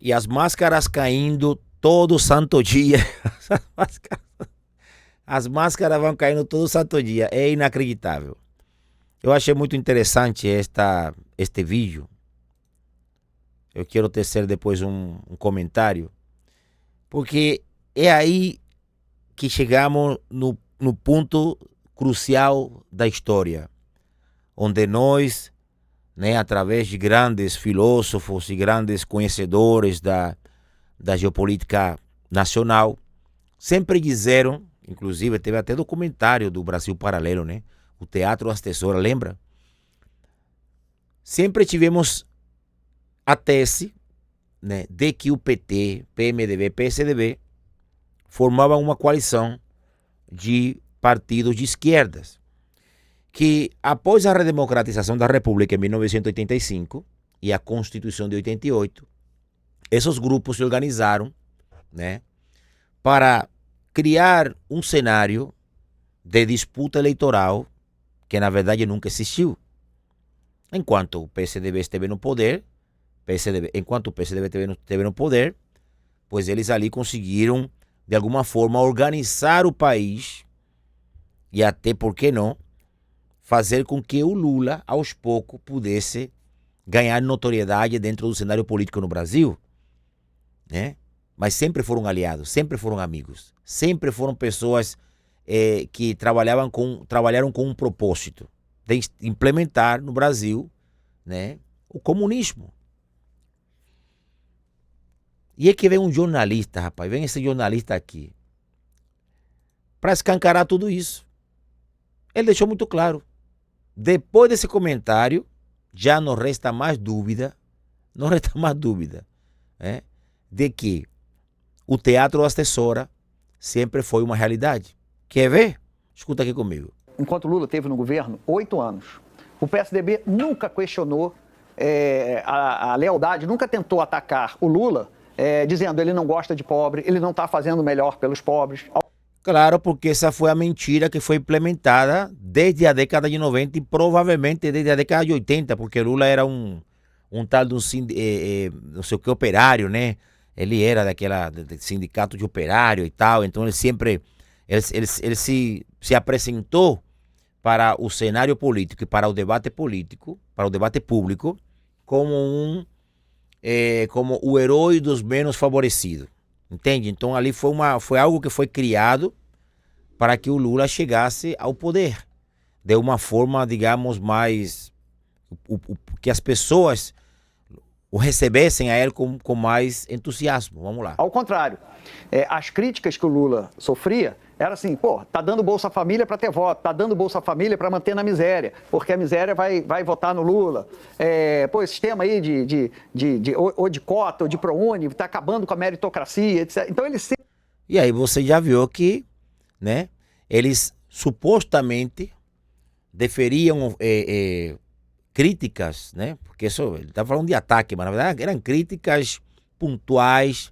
E as máscaras caindo todo santo dia. As máscaras vão caindo todo santo dia. É inacreditável. Eu achei muito interessante este vídeo. Eu quero tecer depois um comentário. Porque é aí que chegamos no ponto crucial da história. Onde nós, né, através de grandes filósofos e grandes conhecedores da geopolítica nacional, sempre disseram, inclusive teve até documentário do Brasil Paralelo, né? O Teatro As Tesouras, lembra? Sempre tivemos a tese, né, de que o PT, PMDB, PSDB formavam uma coalição de partidos de esquerdas, que após a redemocratização da República em 1985 e a Constituição de 88, esses grupos se organizaram, né, para criar um cenário de disputa eleitoral que na verdade nunca existiu. Enquanto o PSDB esteve no poder, enquanto o PSDB esteve no poder, pois eles ali conseguiram de alguma forma organizar o país e até, por que não, fazer com que o Lula, aos poucos, pudesse ganhar notoriedade dentro do cenário político no Brasil, né? Mas sempre foram aliados, sempre foram amigos, sempre foram pessoas que trabalharam com um propósito de implementar no Brasil, né, o comunismo. E é que vem um jornalista, rapaz, vem esse jornalista aqui, para escancarar tudo isso. Ele deixou muito claro. Depois desse comentário, já não resta mais dúvida, de que o Teatro As Tesouras sempre foi uma realidade. Quer ver? Escuta aqui comigo. Enquanto Lula esteve no governo, 8 anos, o PSDB nunca questionou a lealdade, nunca tentou atacar o Lula, dizendo ele não gosta de pobre, ele não está fazendo melhor pelos pobres. Claro, porque essa foi a mentira que foi implementada desde a década de 90 e provavelmente desde a década de 80, porque Lula era um tal de não sei o que, operário, né? Ele era daquela sindicato de operário e tal, então ele sempre se apresentou para o cenário político e para o debate político, para o debate público, como como o herói dos menos favorecidos. Entende? Então ali foi algo que foi criado para que o Lula chegasse ao poder de uma forma, digamos, mais que as pessoas o recebessem a ele com mais entusiasmo. Vamos lá. Ao contrário, as críticas que o Lula sofria era assim, tá dando Bolsa Família para ter voto, tá dando Bolsa Família para manter na miséria, porque a miséria vai votar no Lula. Esse sistema aí ou de cota ou de ProUni está acabando com a meritocracia, etc. Então ele sempre... E aí você já viu que, né, eles supostamente deferiam críticas, né? Porque isso, ele está falando de ataque, mas na verdade eram críticas pontuais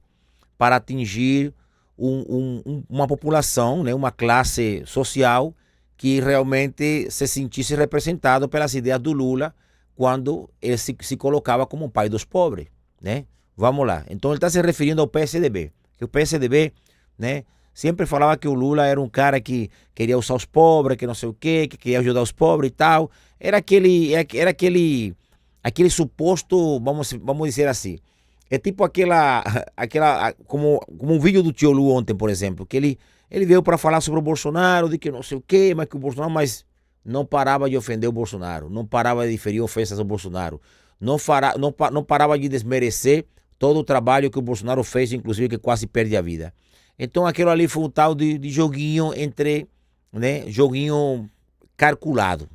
para atingir uma população, né? Uma classe social que realmente se sentisse representado pelas ideias do Lula quando ele se colocava como o pai dos pobres, né? Vamos lá. Então ele está se referindo ao PSDB, que o PSDB, né, sempre falava que o Lula era um cara que queria usar os pobres, que não sei o quê, que queria ajudar os pobres e tal. Era aquele suposto, vamos dizer assim, é tipo como um vídeo do Tio Lu ontem, por exemplo, que ele veio para falar sobre o Bolsonaro, de que não sei o quê, mas que o Bolsonaro, mas não parava de ofender o Bolsonaro, não parava de ferir ofensas ao Bolsonaro, não parava de desmerecer todo o trabalho que o Bolsonaro fez, inclusive que quase perde a vida. Então aquilo ali foi um tal de joguinho né, joguinho calculado.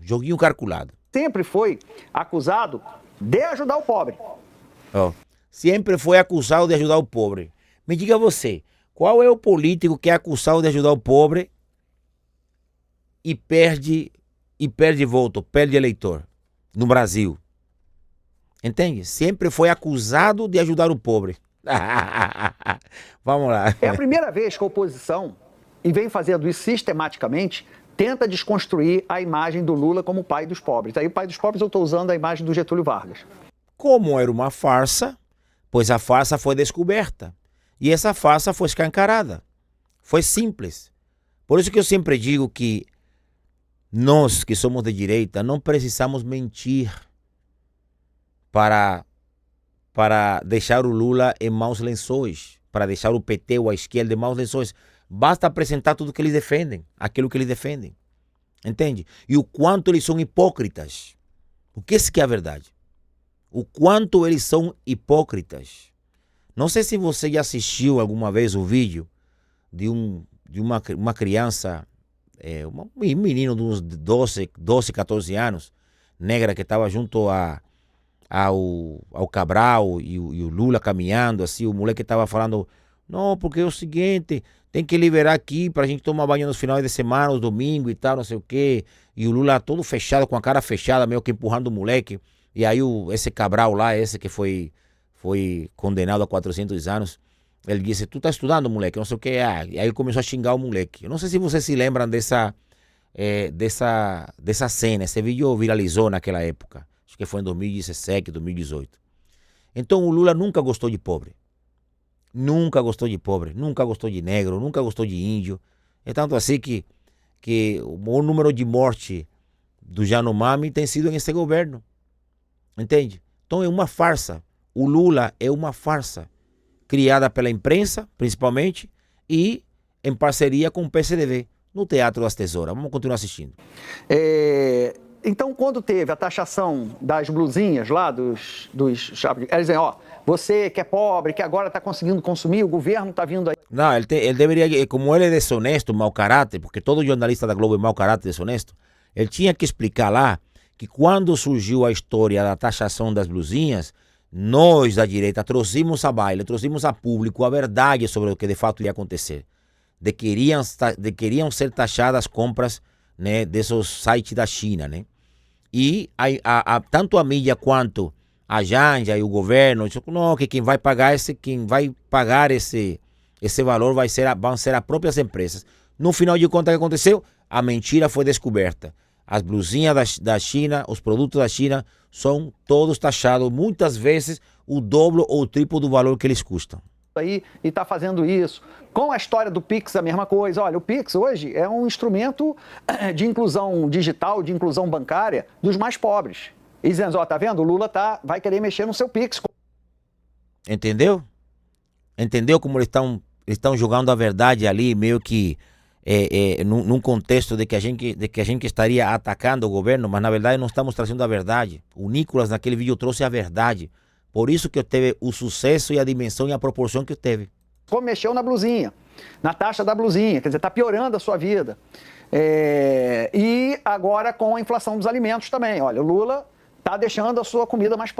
Sempre foi acusado de ajudar o pobre. Sempre foi acusado de ajudar o pobre. Me diga você, qual é o político que é acusado de ajudar o pobre e perde voto, perde eleitor no Brasil? Entende? Sempre foi acusado de ajudar o pobre. Vamos lá. É a primeira vez que a oposição, e vem fazendo isso sistematicamente, tenta desconstruir a imagem do Lula como pai dos pobres. Aí o pai dos pobres eu estou usando a imagem do Getúlio Vargas. Como era uma farsa, pois a farsa foi descoberta. E essa farsa foi escancarada. Foi simples. Por isso que eu sempre digo que nós que somos de direita não precisamos mentir para deixar o Lula em maus lençóis, para deixar o PT ou a esquerda em maus lençóis. Basta apresentar tudo que eles defendem, aquilo que eles defendem. Entende? E o quanto eles são hipócritas. O que é a verdade? O quanto eles são hipócritas. Não sei se você já assistiu alguma vez o vídeo de uma criança, um menino de uns 12, 14 anos, negra, que estava junto ao Cabral e o Lula caminhando, assim, o moleque estava falando, não, porque é o seguinte, tem que liberar aqui pra gente tomar banho nos finais de semana, nos domingos e tal, não sei o quê. E o Lula todo fechado, com a cara fechada, meio que empurrando o moleque. E aí esse Cabral lá, esse que foi condenado a 400 anos, ele disse, tu tá estudando, moleque, não sei o quê. E aí começou a xingar o moleque. Eu não sei se vocês se lembram dessa cena. Esse vídeo viralizou naquela época. Acho que foi em 2017, 2018. Então o Lula nunca gostou de pobre. Nunca gostou de pobre, nunca gostou de negro, nunca gostou de índio. É tanto assim que o maior número de morte do Yanomami tem sido nesse governo. Entende? Então é uma farsa. O Lula é uma farsa criada pela imprensa, principalmente, e em parceria com o PCdoB, no Teatro das Tesouras. Vamos continuar assistindo. Então, quando teve a taxação das blusinhas lá, eles dizem, ó, você que é pobre, que agora está conseguindo consumir, o governo está vindo aí. Não, ele deveria, como ele é desonesto, mau caráter, porque todo jornalista da Globo é mau caráter, desonesto, ele tinha que explicar lá que quando surgiu a história da taxação das blusinhas, nós da direita trouxemos a baila, trouxemos a público a verdade sobre o que de fato ia acontecer. De queriam ser taxadas as compras, né, desses sites da China, né? E tanto a mídia quanto a Janja e o governo, não, que quem vai pagar esse valor vão ser as próprias empresas. No final de contas, o que aconteceu? A mentira foi descoberta. As blusinhas da China, os produtos da China, são todos taxados, muitas vezes o dobro ou o triplo do valor que eles custam. Aí e está fazendo isso. Com a história do Pix, a mesma coisa. Olha, o Pix hoje é um instrumento de inclusão digital, de inclusão bancária dos mais pobres. E dizendo, ó, tá vendo? O Lula vai querer mexer no seu Pix. Entendeu? Entendeu como eles estão jogando a verdade ali, meio que num contexto de que a gente estaria atacando o governo, mas na verdade não estamos trazendo a verdade. O Nicolas naquele vídeo trouxe a verdade. Por isso que eu teve o sucesso e a dimensão e a proporção que eu teve. Como mexeu na blusinha, na taxa da blusinha, quer dizer, está piorando a sua vida. E agora com a inflação dos alimentos também. Olha, o Lula está deixando a sua comida mais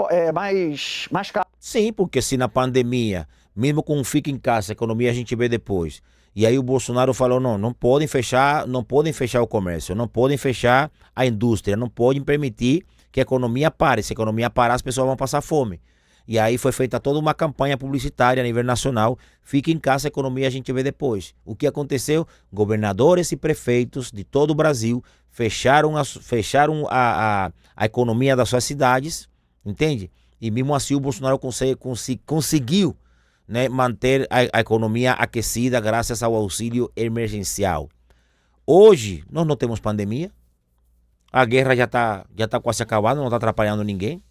cara. Sim, porque se na pandemia, mesmo com fica em casa, a economia a gente vê depois. E aí o Bolsonaro falou, não podem fechar o comércio, não podem fechar a indústria, não podem permitir que a economia pare. Se a economia parar, as pessoas vão passar fome. E aí foi feita toda uma campanha publicitária a nível nacional. Fique em casa, a economia a gente vê depois. O que aconteceu? Governadores e prefeitos de todo o Brasil fecharam a economia das suas cidades, entende? E mesmo assim o Bolsonaro conseguiu, né, manter a economia aquecida graças ao auxílio emergencial. Hoje nós não temos pandemia. A guerra já tá quase acabada, não está atrapalhando ninguém.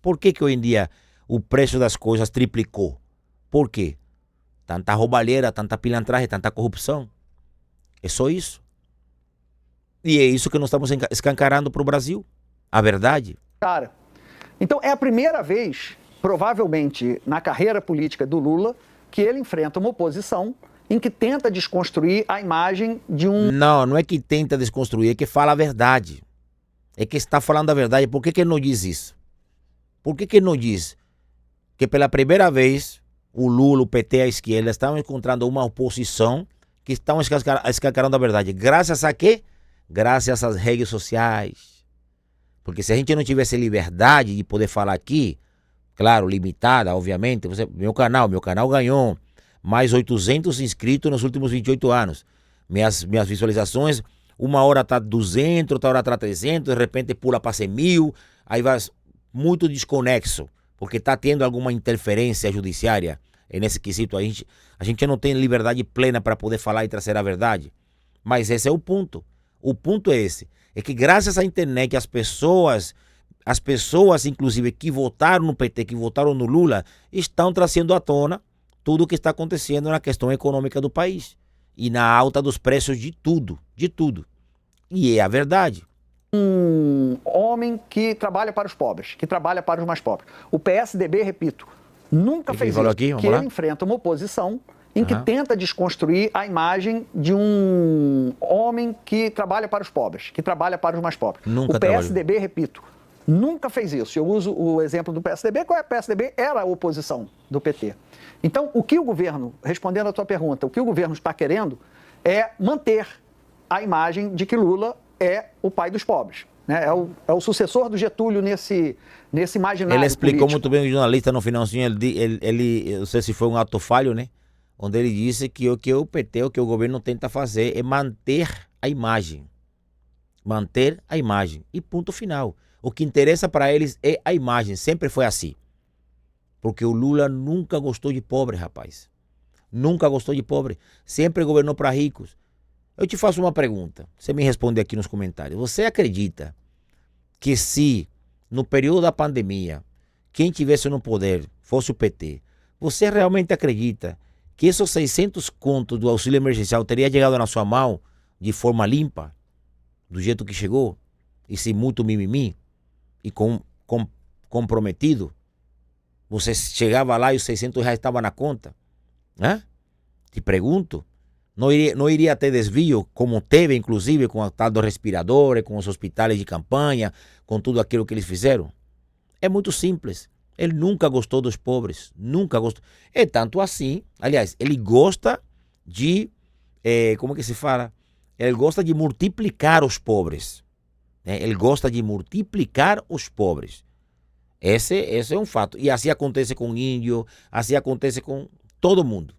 Por que hoje em dia o preço das coisas triplicou? Por quê? Tanta roubalheira, tanta pilantragem, tanta corrupção. É só isso. E é isso que nós estamos escancarando para o Brasil. A verdade. Cara, então é a primeira vez, provavelmente, na carreira política do Lula, que ele enfrenta uma oposição em que tenta desconstruir a imagem de um... Não é que tenta desconstruir, é que fala a verdade. É que está falando a verdade. Por que ele não diz isso? Por que ele não diz que pela primeira vez o Lula, o PT e a esquerda estão encontrando uma oposição que estão escancarando a verdade? Graças a quê? Graças às redes sociais. Porque se a gente não tivesse liberdade de poder falar aqui, claro, limitada, obviamente, meu canal ganhou mais 800 inscritos nos últimos 28 anos. Minhas visualizações, uma hora tá 200, outra hora tá 300, de repente pula para 100 mil, aí vai muito desconexo. porque está tendo alguma interferência judiciária nesse quesito. A gente não tem liberdade plena para poder falar e trazer a verdade. Mas esse é o ponto. O ponto é esse. É que graças à internet, as pessoas inclusive, que votaram no PT, que votaram no Lula, estão trazendo à tona tudo o que está acontecendo na questão econômica do país. E na alta dos preços de tudo, de tudo. E é a verdade. Um homem que trabalha para os pobres, que trabalha para os mais pobres. O PSDB, repito, nunca fez isso, aqui? que ele enfrenta uma oposição em que tenta desconstruir a imagem de um homem que trabalha para os pobres, que trabalha para os mais pobres. Nunca o PSDB, repito, nunca fez isso. Eu uso o exemplo do PSDB, qual é? O PSDB era a oposição do PT. Então, o que o governo, respondendo à tua pergunta, o que o governo está querendo é manter a imagem de que Lula é o pai dos pobres. Né? É o sucessor do Getúlio nesse imaginário Ele explicou político. muito bem o jornalista no finalzinho, ele não sei se foi um ato falho, né? Onde ele disse que o que o PT, o que o governo tenta fazer é manter a imagem. Manter a imagem. E ponto final. O que interessa para eles é a imagem. Sempre foi assim. Porque o Lula nunca gostou de pobre, rapaz. Nunca gostou de pobre. Sempre governou para ricos. Eu te faço uma pergunta. Você me responde aqui nos comentários. Você acredita que se no período da pandemia quem tivesse no poder fosse o PT, você realmente acredita que esses 600 contos do auxílio emergencial teria chegado na sua mão de forma limpa, do jeito que chegou, e sem muito mimimi, e comprometido? Você chegava lá e os 600 reais estavam na conta? Hã? Te pergunto. Não iria ter desvio, como teve, inclusive, com a tal dos respiradores, com os hospitais de campanha, com tudo aquilo que eles fizeram? É muito simples. Ele nunca gostou dos pobres. Nunca gostou. É tanto assim, aliás, ele gosta de, como que se fala? Ele gosta de multiplicar os pobres. Né? Ele gosta de multiplicar os pobres. Esse é um fato. E assim acontece com o índio, assim acontece com todo mundo.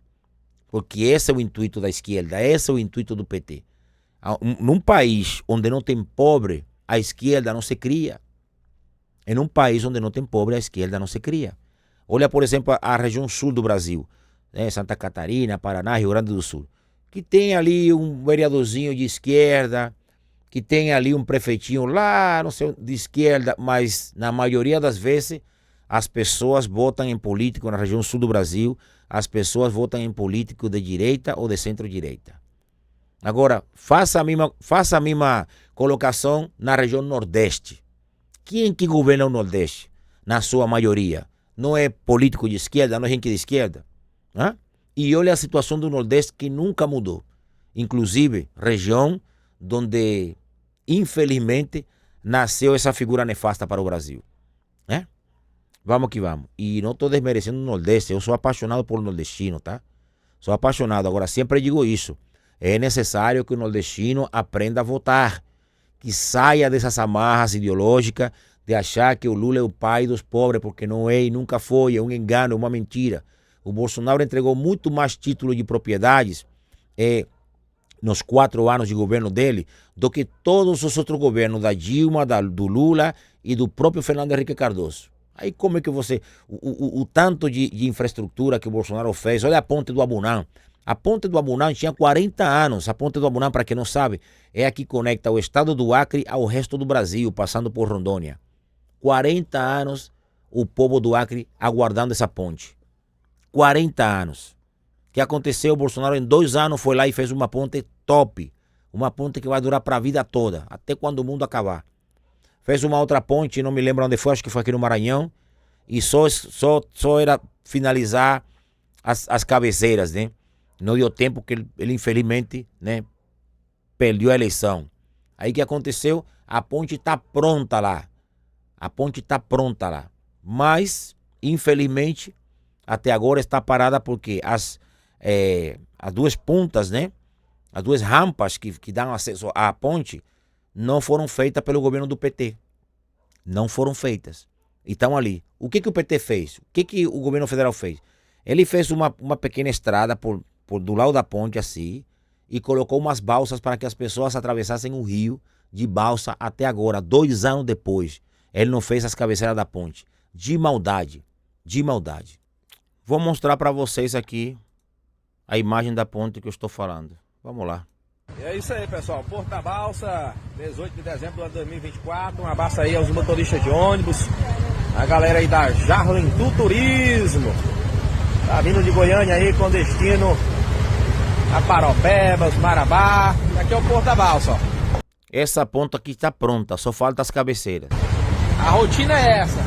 Porque esse é o intuito da esquerda, esse é o intuito do PT. Num país onde não tem pobre, a esquerda não se cria. Em um país onde não tem pobre, a esquerda não se cria. Olha, por exemplo, a região sul do Brasil, né? Santa Catarina, Paraná, Rio Grande do Sul, que tem ali um vereadorzinho de esquerda, que tem ali um prefeitinho lá, não sei, de esquerda, mas na maioria das vezes as pessoas votam em político na região sul do Brasil, as pessoas votam em político de direita ou de centro-direita. Agora, faça a mesma colocação na região nordeste. Quem que governa o Nordeste? Na sua maioria. Não é político de esquerda, não é gente de esquerda. Né? E olha a situação do Nordeste que nunca mudou. Inclusive, região onde, infelizmente, nasceu essa figura nefasta para o Brasil. Né? Vamos que vamos. E não estou desmerecendo o Nordeste, eu sou apaixonado por nordestino, tá? Sou apaixonado. Agora, sempre digo isso. É necessário que o nordestino aprenda a votar. Que saia dessas amarras ideológicas de achar que o Lula é o pai dos pobres, porque não é e nunca foi, é um engano, é uma mentira. O Bolsonaro entregou muito mais títulos de propriedades nos 4 anos de governo dele do que todos os outros governos da Dilma, do Lula e do próprio Fernando Henrique Cardoso. Aí como é que você... O tanto de infraestrutura que o Bolsonaro fez, olha a ponte do Abunã. A ponte do Abunã tinha 40 anos. A ponte do Abunã, para quem não sabe, é a que conecta o estado do Acre ao resto do Brasil, passando por Rondônia. 40 anos o povo do Acre aguardando essa ponte. 40 anos. O que aconteceu? O Bolsonaro em 2 anos foi lá e fez uma ponte top. Uma ponte que vai durar para a vida toda, até quando o mundo acabar. Fez uma outra ponte, não me lembro onde foi, acho que foi aqui no Maranhão. E só era finalizar as cabeceiras, né? Não deu tempo que ele infelizmente, né, perdeu a eleição. Aí o que aconteceu? A ponte está pronta lá. A ponte está pronta lá. Mas, infelizmente, até agora está parada porque as 2 pontas, né? As 2 rampas que dão acesso à ponte não foram feitas pelo governo do PT. Não foram feitas. E estão ali. O que o PT fez? O que o governo federal fez? Ele fez uma pequena estrada do lado da ponte assim e colocou umas balsas para que as pessoas atravessassem o rio de balsa até agora, 2 anos depois. Ele não fez as cabeceiras da ponte. de maldade, de maldade. Vou mostrar para vocês aqui a imagem da ponte que eu estou falando. Vamos lá. E é isso aí, pessoal. Porto da Balsa, 18 de dezembro de 2024. Um abraço aí aos motoristas de ônibus, a galera aí da Jarlin do Turismo. Tá vindo de Goiânia aí com destino a Paropebas, Marabá. Aqui é o Porto da Balsa, ó. Essa ponta aqui está pronta, só falta as cabeceiras. A rotina é essa.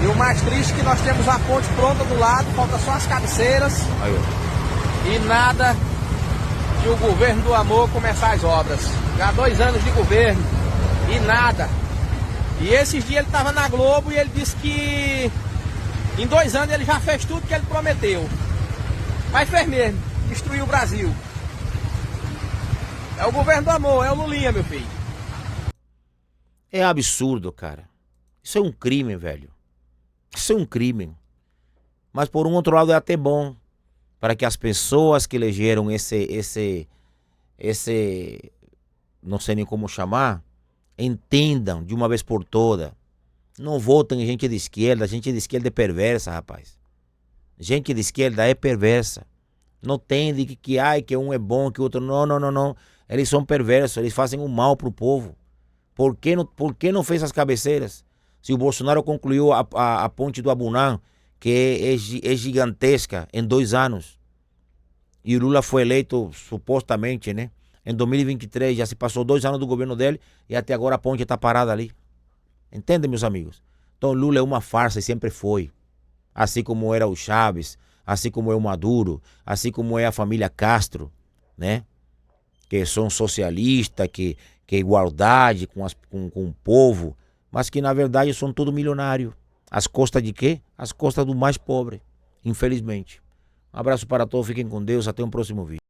E o mais triste é que nós temos a ponte pronta do lado, falta só as cabeceiras. Aí, ó. E nada de o governo do amor começar as obras. Já há 2 anos de governo e nada. E esses dias ele estava na Globo e ele disse que em 2 anos ele já fez tudo que ele prometeu. Mas fez mesmo, destruiu o Brasil. É o governo do amor, é o Lulinha, meu filho. É absurdo, cara. Isso é um crime, velho. Isso é um crime. Mas por um outro lado é até bom, para que as pessoas que elegeram esse, não sei nem como chamar, entendam de uma vez por toda. Não votem em gente de esquerda é perversa, rapaz. Gente de esquerda é perversa. Não tem de que um é bom, que o outro não. Eles são perversos, eles fazem um mal pro povo. Por que não fez as cabeceiras? Se o Bolsonaro concluiu a ponte do Abunã, que é gigantesca, em 2 anos. E o Lula foi eleito, supostamente, né? Em 2023, já se passou 2 anos do governo dele e até agora a ponte está parada ali. Entende, meus amigos? Então Lula é uma farsa e sempre foi. Assim como era o Chaves, assim como é o Maduro, assim como é a família Castro, né? Que são socialistas, que é igualdade com o povo, mas que na verdade são tudo milionário. Às custas de quê? Às custas do mais pobre, infelizmente. Um abraço para todos, fiquem com Deus, até um próximo vídeo.